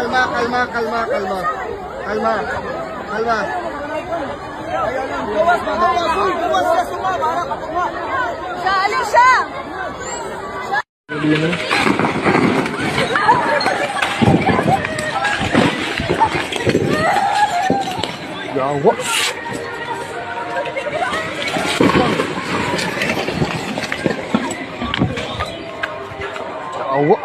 kalma. Siya, alin siya? Yawa. Yawa.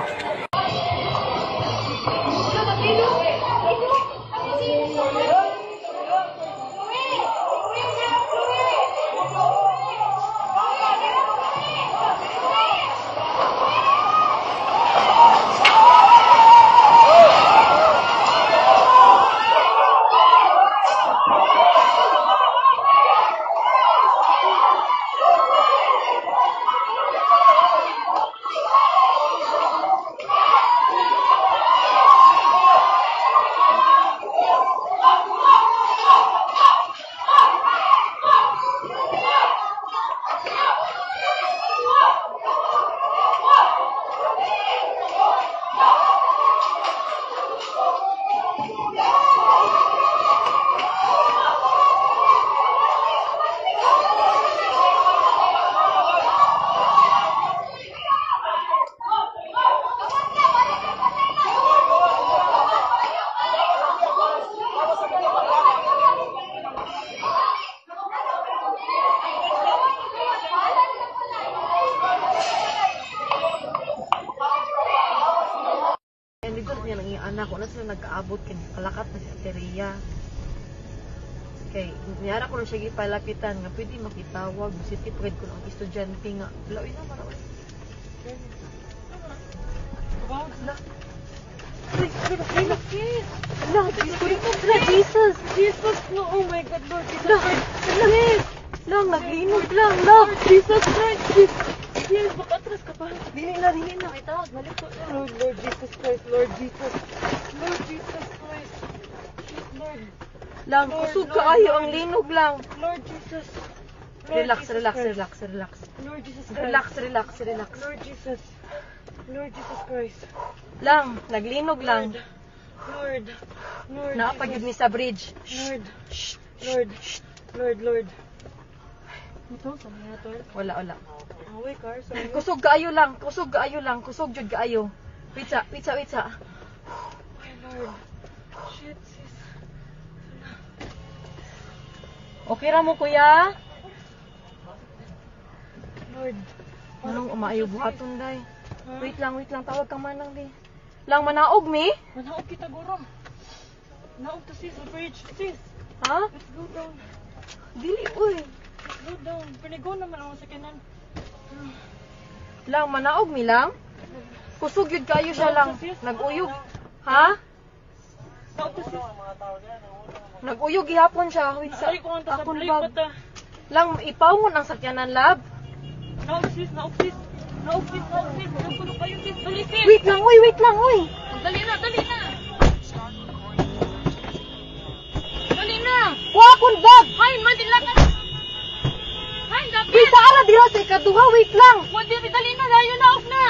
Anak ko na sila nagkaabot kay kalakat na si Teria. Kay niyara ko na siya gipalapitan nga pwede makitawag city pride ko ng estudyante nga. Lawin na maraw. Jesus, no, oh my God, Lord Jesus Christ. Lang, naglinog lang, Lord Jesus Christ. Yes, makatras ka pa. Dili na, itawag, balik ko. Lord Jesus Christ, Lord Jesus Christ. Lord. Lang, kusog kaayo ang linog lang. Lord Jesus. Relax. Lord Jesus Christ. Relax. Lord Jesus Christ. Lang, naglinog lang. Lord. Naapagid ni sa bridge. Lord. Ito, sabi nga to. Wala. Away, car. Kusog kaayo lang. Kusog jud kaayo. Pizza. Ay, Lord. Shit, sis. Okay ra mo, kuya? Lord. Anong umaayo buhaton, day? Wait lang. Tawag ka man lang, day. Lang, manaog, mi? Manaog kita, guro. Manaog to, sis. The bridge, sis. Ha? Let's go down. Dili, uy. Let's go down. Panigo naman ako sa kanan. Lang, manaog, mi lang? Kusog yun kayo siya lang. Nag-uyog. Ha? Manaog to, sis. Nag-uyog gihapon siya. Wait sa Ay, kung ang akong tasabli bag. pa ta. Lang, ipawon ang sakyanan, lab. Naog, sis. Naog, sis. Napuno kayo, sis. Dali, sis. Wait lang, uy. Dali na. Wa akong bag. Hay, madila ka. Hay, dapat. Wait, ara diha sa ikaduha. Wait lang. Dali na, layo na, off na.